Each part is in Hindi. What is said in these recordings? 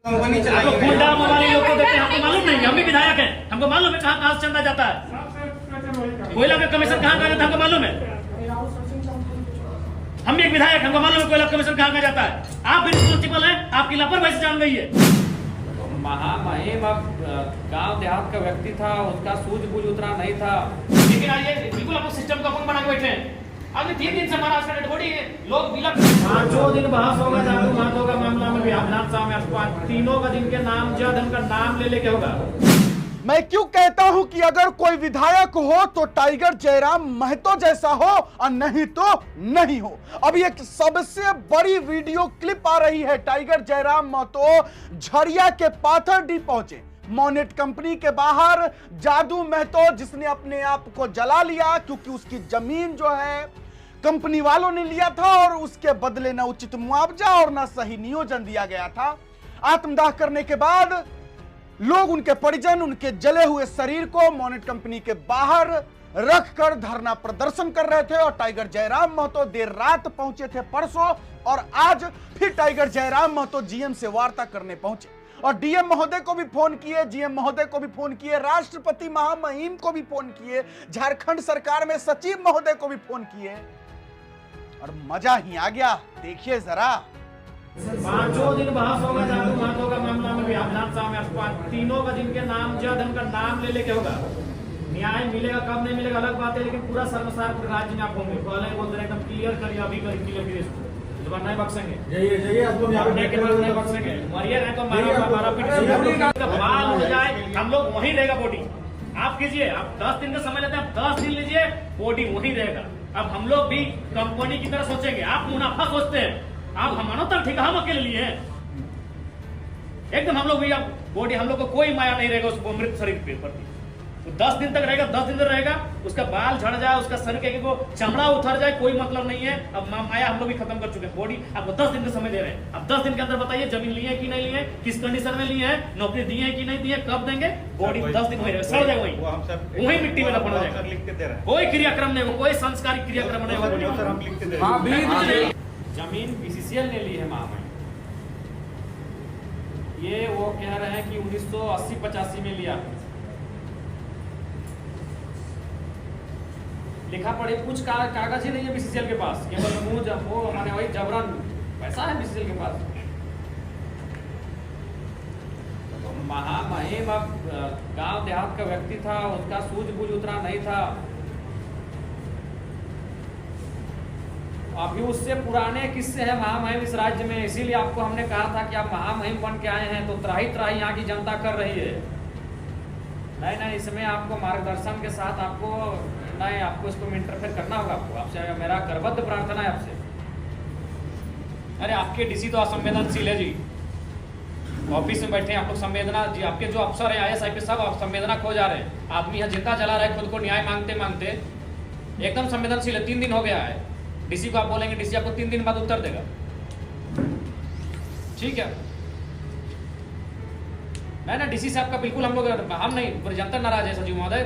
कंपनी चलाइए। गुंडा वाले लोग को देते हैं, हमको मालूम नहीं है, हम भी विधायक हैं, हमको मालूम है कहाँ से चंदा जाता है, कोयला का कमीशन कहाँ जाता है हमको मालूम है, हम भी एक विधायक, हमको मालूम है कोयला कमीशन कहाँ जाता है। आप भी रिस्पॉन्सिबल हैं, आपकी लापरवाही से जान गई है। महामहिम अब गांव देहात का व्यक्ति था, उसका सूझबूझ उतना नहीं था। लेकिन आज ये बिल्कुल आपको सिस्टम को अपन बना के बैठे हैं। अगले 3 दिन से महाराष्ट्र में थोड़ी लोग बिलक 5 दिन बहस होगा, जादू मातों का मामला में भी विधानसभा में तीनों का दिन के नाम जद उनका नाम ले लेके होगा। मैं क्यों कहता हूं कि अगर कोई विधायक हो तो टाइगर जयराम महतो जैसा हो और नहीं तो नहीं हो। अभी एक सबसे बड़ी वीडियो क्लिप आ रही है। टाइगर जयराम महतो झरिया के पाथरडीह पहुंचे। मोनेट कंपनी के बाहर जादू महतो, जिसने अपने आप को जला लिया क्योंकि उसकी जमीन जो है कंपनी वालों ने लिया था और उसके बदले न उचित मुआवजा और न सही नियोजन दिया गया था। आत्मदाह करने के बाद लोग, उनके परिजन, उनके जले हुए शरीर को मोनेट कंपनी के बाहर रखकर धरना प्रदर्शन कर रहे थे। और टाइगर जयराम महतो देर रात पहुंचे थे परसों, और आज फिर टाइगर जयराम महतो जीएम से वार्ता करने पहुंचे और डीएम महोदय को भी फोन किए, जीएम महोदय को भी फोन किए, राष्ट्रपति महामहिम को भी फोन किए, झारखंड सरकार में सचिव महोदय को भी फोन किए, और मजा ही आ गया। देखिए जरा। 5 दिन बहस होगा, जादू मातों का मामला में भी विधानसभा में तीनों का दिन के नाम जद उनका नाम ले लेके होगा। न्याय मिलेगा कब नहीं मिलेगा अलग बात है, लेकिन पूरा शर्मसार पूरे राज्य में आप होंगे। पहले बोलते एकदम क्लियर करिए, अभी करिए क्लियर, जुबान नहीं बख्शेंगे, नहीं बख्शेंगे, मरिए नहीं तो मारा पीट बाल हो जाए, हम लोग वहीं रहेगा बॉडी। आप कीजिए, आप 10 दिन का समय लेते हैं, 10 दिन लीजिए, बॉडी वहीं रहेगा। अब हम लोग भी कंपनी की तरह सोचेंगे, आप मुनाफा सोचते हैं, आप हमारा तो ठीक हम अकेले लिए हैं एकदम। हम लोग भी अब बॉडी, हम लोग को कोई माया नहीं रहेगा उसको मृत शरीर के प्रति। तो 10 दिन तक रहेगा, 10 दिन तक रहेगा, उसका बाल झड़ जाए, उसका शरीर के को चमड़ा उतर जाए, कोई मतलब नहीं है। अब माया हम लोग भी खत्म कर चुके हैं। बॉडी आपको 10 दिन का समय दे रहे हैं। अब 10 दिन के अंदर बताइए जमीन लिए है कि नहीं लिए, किस कंडीशन में लिए हैं, नौकरी दी है कि नहीं दी है, कब देंगे। बॉडी 10 दिन वही सड़ जाएगा, वही मिट्टी में दफन हो जाएगा, कोई क्रियाक्रम नहीं होगा, कोई संस्कारिक क्रियाक्रम नहीं होगा। जमीन बीसीसीएल ने ली है महामहिम। ये वो कह रहे हैं कि 1980-85 में लिया। लिखा पढ़े कुछ कागज ही नहीं है बीसीसीएल के पास, केवल वो माने वही जबरन पैसा है बीसीसीएल के पास। महामहिम अब गांव देहात का व्यक्ति था, उसका सूझबूझ उतना नहीं था। अभी उससे पुराने किस्से हैं महामहिम इस राज्य में, इसीलिए आपको हमने कहा था कि आप महामहिम बन के आए हैं तो त्राही त्राही यहाँ की जनता कर रही है। नहीं, इसमें आपको मार्गदर्शन के साथ आपको इसको इंटरफेयर करना होगा। आपसे मेरा करबद्ध प्रार्थना है आपसे। अरे आपके डीसी तो असंवेदनशील है जी, ऑफिस में बैठे हैं आप लोग, संवेदना जी, आपके जो अफसर है IAS IPS सब संवेदना खो जा रहे हैं। आदमी यहाँ जिंदा जला रहा है, खुद को न्याय मांगते मांगते एकदम संवेदनशील है। 3 दिन हो गया है, डीसी को आप बोलेंगे, डीसी आपको 3 दिन बाद उत्तर देगा, ठीक है। मैं ना डीसी से आपका बिल्कुल हम नहीं, जनता नाराज है सचिव महोदय।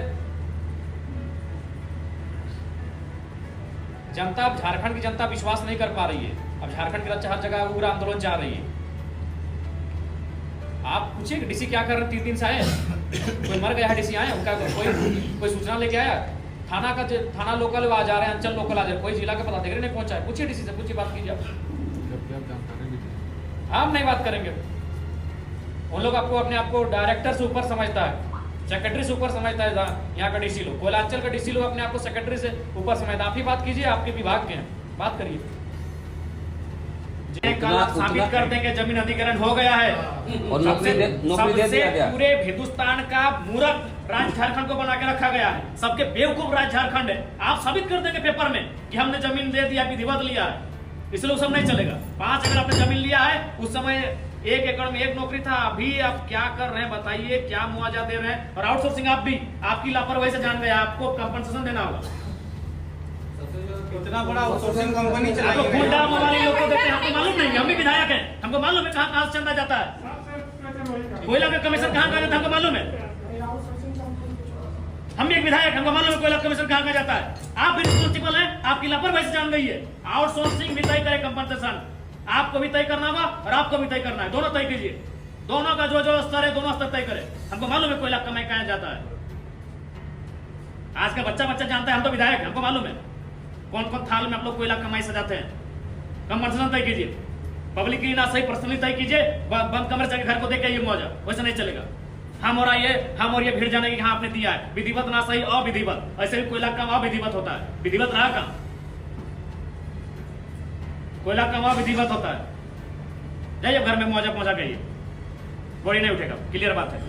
जनता, अब झारखंड की जनता विश्वास नहीं कर पा रही है। अब झारखंड की हर जगह उग्र आंदोलन चाह रही है। आप पूछिए डीसी क्या कर रहे हैं, 3 दिन से आए, कोई मर गया है डीसी आए, उनका कोई सूचना लेके आया, थाना लोकल आ जा रहे हैं, अंचल लोकल आ जा रहे हैं, कोई जिला के पदाधिकारी नहीं पहुंचा है। पूछिए डीसी से, पूछिए, बात कीजिए। हम नहीं बात करेंगे, उन लोग आपको अपने आप को डायरेक्टर से ऊपर समझता है, सेक्रेटरी से ऊपर समझता है। यहाँ का डीसी लोग, कोयलांचल का डीसी लोग अपने आप को सेक्रेटरी से ऊपर समझता है। आप ही बात कीजिए, आपके विभाग के हैं, बात करिए। साबित कर देंगे जमीन अधिग्रहण हो गया है और सबसे पूरे हिंदुस्तान का मूर्ख राज्य झारखंड को बना के रखा गया है। सबके बेवकूफ राज्य झारखंड है। आप साबित कर देंगे पेपर में कि हमने जमीन दे दिया, विधिवत लिया है, इसलिए सब नहीं चलेगा। 5 एकड़ आपने जमीन लिया है, उस समय 1 एकड़ में 1 नौकरी था। अभी आप क्या कर रहे हैं बताइए, क्या मुआवजा दे रहे हैं। और आउटसोर्सिंग आप भी आपकी लापरवाही से जान गए, आपको कंपनसेशन देना होगा। इतना बड़ा आउटसोर्सिंग कंपनी चलाइए। गुंडा वाले लोग को देते हैं, हमको मालूम नहीं है, हम भी विधायक हैं, हमको मालूम है कहाँ से चंदा जाता है, कोयला का कमीशन कहाँ जाता है हमको मालूम है, हम भी एक विधायक, हमको मालूम है कोयला कमीशन कहाँ जाता है। आप भी रिस्पॉन्सिबल हैं, आपकी लापरवाही से जान गई है। आउटसोर्सिंग भी तय करे कंपनसेशन, आपको भी तय करना होगा और आपको भी तय करना है, दोनों तय कीजिए। दोनों का जो जो स्तर है दोनों स्तर तय करे। हमको मालूम है कोयला कमाई कहाँ जाता है, आज का बच्चा जानता है, हम तो विधायक हैं, हमको मालूम है कौन कौन थाल में आप लोग कोयला कमाई सजाते हैं। कंपनसेशन तय कीजिए, पब्लिक की ना सही पर्सनली तय कीजिए, बंद कमरे जाके घर को देख के ये मौजा, वैसे नहीं चलेगा। हम और ये भीड़ जाने की हाँ आपने दिया है, विधिवत ना सही अविधिवत, ऐसे भी कोयला काम अविधिवत होता है, विधिवत रहा काम, कोयला काम अविधिवत होता है। जाइए घर में मौजा पहुंचा गई, बॉडी नहीं उठेगा, क्लियर बात है।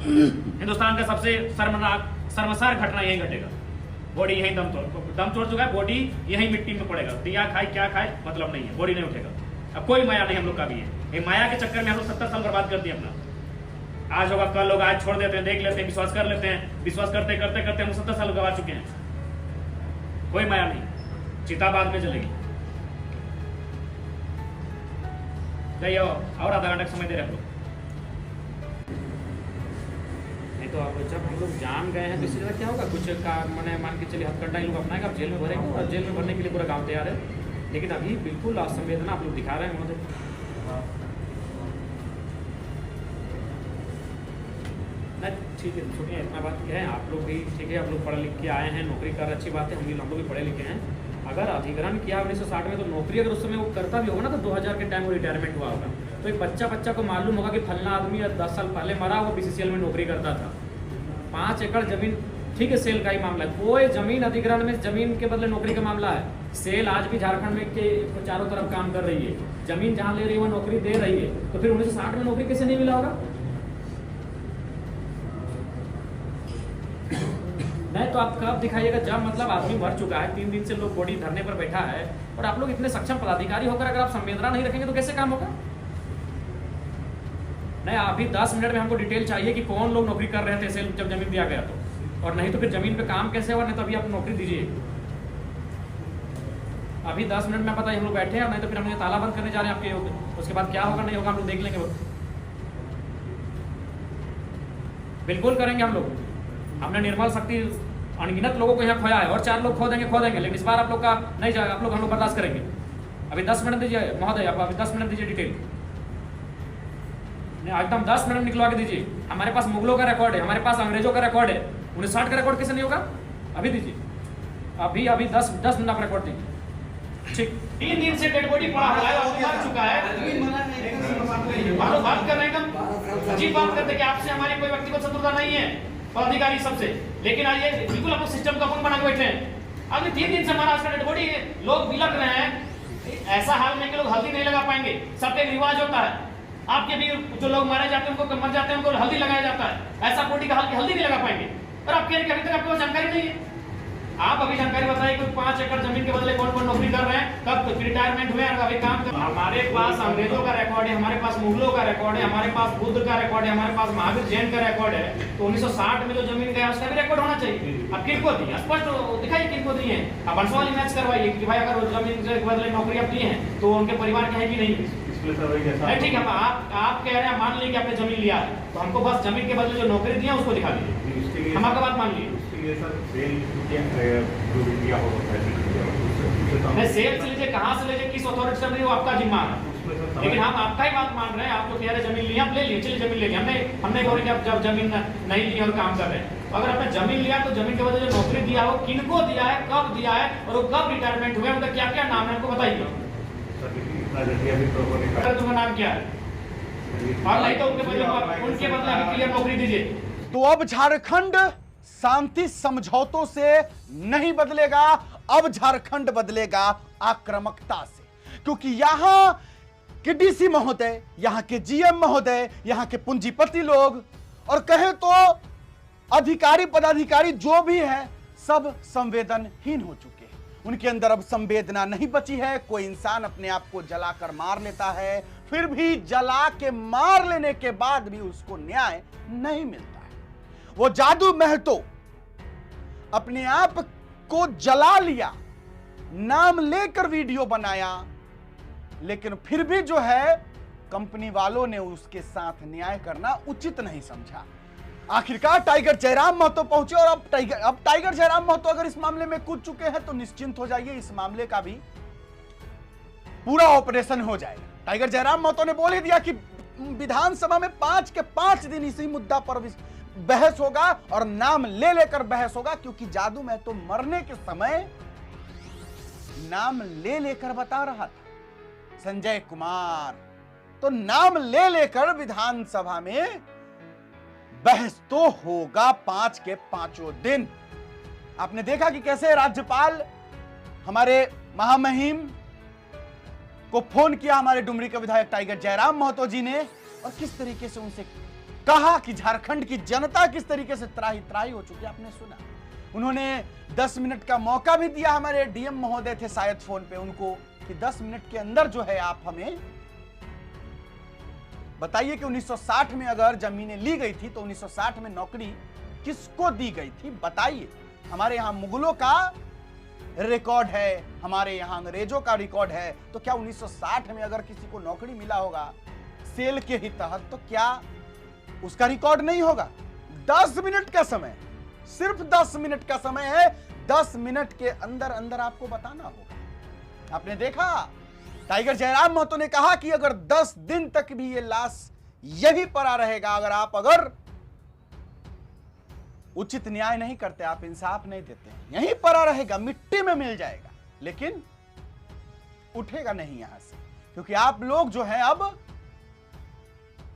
हिंदुस्तान का सबसे शर्मसार घटना यही घटेगा, बॉडी यही दम तोड़ चुका है, बॉडी यही मिट्टी में पड़ेगा, दिया खाए क्या खाए मतलब नहीं है, बॉडी नहीं उठेगा। अब कोई माया नहीं हम लोग का भी है, ये माया के चक्कर में हम लोग 70 साल बर्बाद कर दिया अपना। आज होगा कल होगा, आज छोड़ देते हैं, देख लेते हैं, विश्वास कर लेते हैं, विश्वास करते करते करते हम 70 साल गवा चुके हैं। कोई माया नहीं, चिता बाद में जलेगी। जाइए और आधा घंटा समय दे रहे हम लोग। तो अब जब हम लोग जान गए हैं तो इससे ज़्यादा क्या होगा, कुछ का मैंने मान के चलिए हथकंडा इन लोग अपनाएगा, आप जेल में भरेंगे और जेल में भरने के लिए पूरा गांव तैयार है। लेकिन अभी बिल्कुल असंवेदना आप लोग दिखा रहे हैं मुझे। नहीं ठीक है, छुट्टियाँ इतना बात क्या है, आप लोग भी ठीक है, आप लोग पढ़े लिख के आए हैं, नौकरी कर, अच्छी बात है, हम लोग भी पढ़े लिखे हैं। अगर अधिग्रहण किया 1960 में तो नौकरी अगर उस समय वो करता भी होगा ना तो 2000 के टाइम वो रिटायरमेंट हुआ होगा, तो एक बच्चा को मालूम होगा कि फलना आदमी 10 साल पहले मरा, वो BCCL में नौकरी करता था। 5 एकड़ जमीन, ठीक है सेल का ही मामला है, कोई जमीन अधिग्रहण में जमीन के बदले नौकरी का मामला है। सेल आज भी झारखंड में के चारों तरफ काम कर रही है, जमीन जहाँ ले रही है वो नौकरी दे रही है, तो फिर 1960 में नौकरी कैसे नहीं मिला होगा? नहीं तो आप कब दिखाइएगा जब मतलब आदमी मर चुका है, 3 दिन से लोग बॉडी धरने पर बैठा है, और आप लोग इतने सक्षम पदाधिकारी होकर अगर आप संवेदना नहीं रखेंगे तो कैसे काम होगा? नहीं अभी 10 मिनट में हमको डिटेल चाहिए कि कौन लोग नौकरी कर रहे थे सेल जब जमीन दिया गया तो, और नहीं तो फिर जमीन पे काम कैसे हुआ, नहीं तो अभी आप नौकरी दीजिए। अभी 10 मिनट में पता है हम लोग बैठे हैं, और नहीं तो फिर हम ये ताला बंद करने जा रहे हैं आपके, उसके बाद क्या होगा नहीं होगा हम लोग देख लेंगे। बिल्कुल करेंगे हम लोग, हमने निर्मल शक्ति अनगिनत लोगों को यहाँ खोया है, और 4 लोग खो देंगे, लेकिन इस बार आप लोग का नहीं जाएगा, आप लोग हम लोग बर्दाश्त करेंगे। अभी 10 मिनट दीजिए महोदय, आप अभी 10 मिनट दीजिए डिटेल, नहीं एकदम 10 मिनट निकलवा के दीजिए। हमारे पास मुगलों का रिकॉर्ड है, हमारे पास अंग्रेजों का रिकॉर्ड है, 1960 का रिकॉर्ड कैसे नहीं होगा? अभी दीजिए, अभी 10 मिनट आप रिकॉर्ड दीजिए। ठीक, 3 दिन से डेड बॉडी पड़ा हुआ है और मर चुका है, बात कर रहे हैं एकदम अजीब बात करते कि आपसे हमारी कोई व्यक्तिगत शत्रुता नहीं है पदाधिकारी सबसे, लेकिन आज ये बिल्कुल आप सिस्टम का अपन बना के बैठे हैं। अभी 3 दिन से महाराष्ट्र का डेड बॉडी लोग बिलक रहे हैं, ऐसा हाल में कि लोग हल्दी नहीं लगा पाएंगे। सबका एक रिवाज होता है, आपके भी जो लोग मारे जाते हैं उनको मर जाते हैं उनको हल्दी लगाया जाता है, ऐसा बॉडी का हल्दी नहीं लगा पाएंगे। और आप कह रहे हैं कि अभी तक आपको जानकारी नहीं है। आप अभी जानकारी बताइए कि 5 एकड़ जमीन के बदले कौन कौन नौकरी कर रहे हैं, कब रिटायरमेंट हुए, अभी काम कर। हमारे पास अंग्रेजों का रिकॉर्ड है, हमारे पास मुगलों का रिकॉर्ड है, हमारे पास बुद्ध का रिकॉर्ड है, हमारे पास महावीर जैन का रिकॉर्ड है। तो 1960 में जो जमीन गया उसका भी रिकॉर्ड होना चाहिए। अब किनको दी स्पष्ट दिखाइए किनको दी है, अब वंशवाली मैच करवाइए कि भाई अगर जमीन के बदले नौकरी आप दी है तो उनके परिवार के है कि नहीं। ठीक है, आप कह रहे हैं मान लीजिए आपने जमीन लिया है तो हमको बस जमीन के बदले जो नौकरी दी है उसको दिखा दीजिए, हम आपका बात मान लीजिए। सेल से लीजिए, कहाँ से लीजिए, किस अथॉरिटी से लीजिए, वो आपका जिम्मा है, लेकिन हम आपका ही बात मान रहे हैं। आप जो कह रहे जमीन लिया आप ले लिए, चलिए जमीन ले लिया, हमने बोले कि आप जब जमीन नहीं ली और काम कर रहे हैं। अगर आपने जमीन लिया तो जमीन के बदले जो नौकरी दिया हो किनको दिया है, कब दिया है, और वो कब रिटायरमेंट हुए, उनका क्या क्या नाम है हमको बताइए। तुम्हारा नाम क्या है, और नहीं तो उनके बदले अभी क्लियर नौकरी दीजिए। तो अब झारखंड शांति समझौतों से नहीं बदलेगा, अब झारखंड बदलेगा आक्रामकता से, क्योंकि यहां के डीसी महोदय, यहां के जीएम महोदय, यहां के पूंजीपति लोग और कहें तो अधिकारी पदाधिकारी जो भी हैं सब संवेदनहीन हो चुके हैं। उनके अंदर अब संवेदना नहीं बची है। कोई इंसान अपने आप को जलाकर मार लेता है, फिर भी जला के मार लेने के बाद भी उसको न्याय नहीं मिलता है। वो जादू महतो अपने आप को जला लिया, नाम लेकर वीडियो बनाया, लेकिन फिर भी जो है कंपनी वालों ने उसके साथ न्याय करना उचित नहीं समझा। आखिरकार टाइगर जयराम महतो पहुंचे और अब टाइगर जयराम महतो अगर इस मामले में कूद चुके हैं तो निश्चिंत हो जाइए, इस मामले का भी पूरा ऑपरेशन हो जाएगा। टाइगर जयराम महतो ने बोल ही दिया कि विधानसभा में 5 के 5 दिन इसी मुद्दा पर बहस होगा और नाम ले लेकर बहस होगा, क्योंकि जादू महतो मरने के समय नाम ले लेकर बता रहा था संजय कुमार, तो नाम ले लेकर विधानसभा में बहस तो होगा 5 के 5 दिन। आपने देखा कि कैसे राज्यपाल हमारे महामहिम को फोन किया हमारे डुमरी के विधायक टाइगर जयराम महतो जी ने, और किस तरीके से उनसे कहा कि झारखंड की जनता किस तरीके से त्राही त्राही हो चुकी है, आपने सुना। उन्होंने 10 मिनट का मौका भी दिया, हमारे डीएम महोदय थे शायद फोन पे उनको, कि 10 मिनट के अंदर जो है आप हमें बताइए कि 1960 में अगर जमीनें ली गई थी तो 1960 में नौकरी किसको दी गई थी, बताइए। हमारे यहां मुगलों का रिकॉर्ड है, हमारे यहां अंग्रेजों का रिकॉर्ड है, तो क्या 1960 में अगर किसी को नौकरी मिला होगा सेल के ही तहत, तो क्या उसका रिकॉर्ड नहीं होगा? 10 मिनट का समय, सिर्फ 10 मिनट का समय है, 10 मिनट के अंदर अंदर आपको बताना होगा। आपने देखा टाइगर जयराम महतो ने कहा कि अगर 10 दिन तक भी ये लाश यहीं पड़ा रहेगा, अगर उचित न्याय नहीं करते, आप इंसाफ नहीं देते, यहीं पड़ा रहेगा, मिट्टी में मिल जाएगा, लेकिन उठेगा नहीं यहां से, क्योंकि आप लोग जो है अब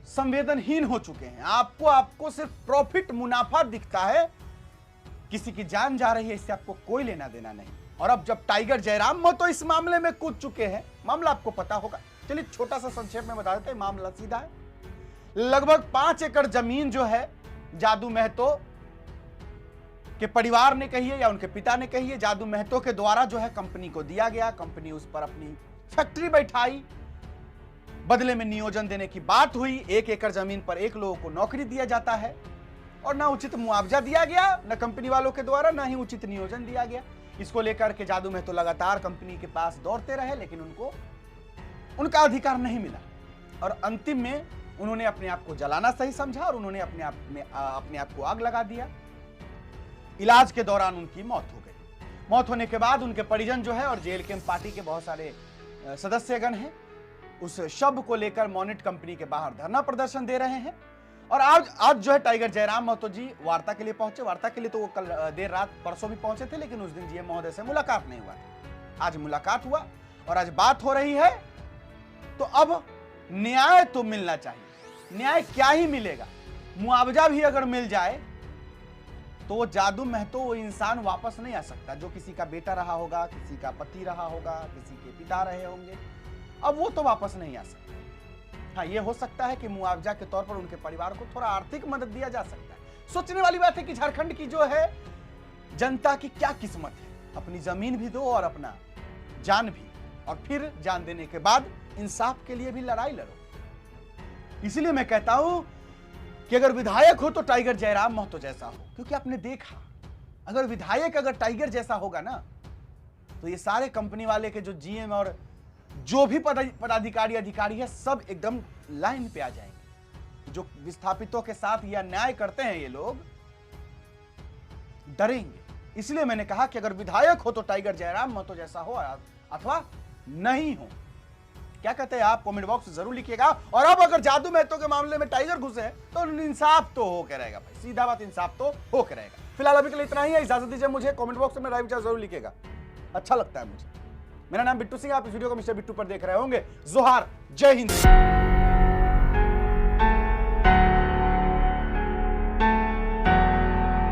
संवेदनहीन हो चुके हैं। आपको सिर्फ प्रॉफिट, मुनाफा दिखता है, किसी की जान जा रही है इससे आपको कोई लेना देना नहीं। और अब जब टाइगर जयराम महतो इस मामले में कूद चुके हैं, मामला आपको पता होगा, चलिए छोटा सा संक्षेप में बता देते हैं। मामला सीधा है, लगभग 5 एकड़ जमीन जो है जादू महतो के परिवार ने कही या उनके पिता ने कही, जादू महतो के द्वारा जो है कंपनी को दिया गया, कंपनी उस पर अपनी फैक्ट्री बैठाई, बदले में नियोजन देने की बात हुई, 1 एकड़ जमीन पर 1 लोगों को नौकरी दिया जाता है, और ना उचित मुआवजा दिया गया न कंपनी वालों के द्वारा, ना ही उचित नियोजन दिया गया। इसको लेकर के जादू महतो लगातार कंपनी के पास दौड़ते रहे, लेकिन उनको उनका अधिकार नहीं मिला, और अंतिम में उन्होंने अपने आप को जलाना सही समझा और उन्होंने अपने आप को आग लगा दिया। इलाज के दौरान उनकी मौत हो गई। मौत होने के बाद उनके परिजन जो है और जेल कैंप पार्टी के बहुत सारे सदस्यगण हैं, उस शव को लेकर मॉनिट कंपनी के बाहर धरना प्रदर्शन दे रहे हैं। और आज जो है टाइगर जयराम महतो जी वार्ता के लिए पहुंचे। वार्ता के लिए तो वो कल देर रात परसों भी पहुंचे थे, लेकिन उस दिन जीएम महोदय से मुलाकात नहीं हुआ था। आज मुलाकात हुआ और आज बात हो रही है, तो अब न्याय तो मिलना चाहिए। न्याय क्या ही मिलेगा, मुआवजा भी अगर मिल जाए तो वो जादू महतो वो इंसान वापस नहीं आ सकता, जो किसी का बेटा रहा होगा, किसी का पति रहा होगा, किसी के पिता रहे होंगे, अब वो तो वापस नहीं आ सकता। हाँ, ये हो सकता है कि मुआवजा के तौर पर उनके परिवार को थोड़ा आर्थिक मदद दिया जा सकता है। सोचने वाली बात है कि झारखंड की जो है जनता की क्या किस्मत है, अपनी जमीन भी दो और अपना जान भी, और फिर जान देने के बाद इंसाफ के लिए भी लड़ाई लड़ो। इसलिए मैं कहता हूं कि अगर विधायक हो तो टाइगर जयराम महतो जैसा हो, क्योंकि आपने देखा अगर विधायक अगर टाइगर जैसा होगा ना, तो ये सारे कंपनी वाले के जो जीएम और जो भी पदाधिकारी अधिकारी है सब एकदम लाइन पे आ जाएंगे। जो विस्थापितों के साथ यह न्याय करते हैं ये लोग डरेंगे। इसलिए मैंने कहा कि अगर विधायक हो तो टाइगर जयराम महतो जैसा हो अथवा नहीं हो। क्या कहते हैं आप, कमेंट बॉक्स में जरूर लिखिएगा। और अब अगर जादू महतो के मामले में टाइगर घुसे तो इंसाफ तो हो के रहेगा भाई, सीधा बात, इंसाफ तो हो के रहेगा। फिलहाल अभी के लिए इतना ही है, इजाजत दीजिए मुझे। कमेंट बॉक्स में राय विचार जरूर लिखिएगा, अच्छा लगता है मुझे। मेरा नाम बिट्टू सिंह, आप इस वीडियो को मिस्टर बिट्टू पर देख रहे होंगे। जोहार, जय हिंद।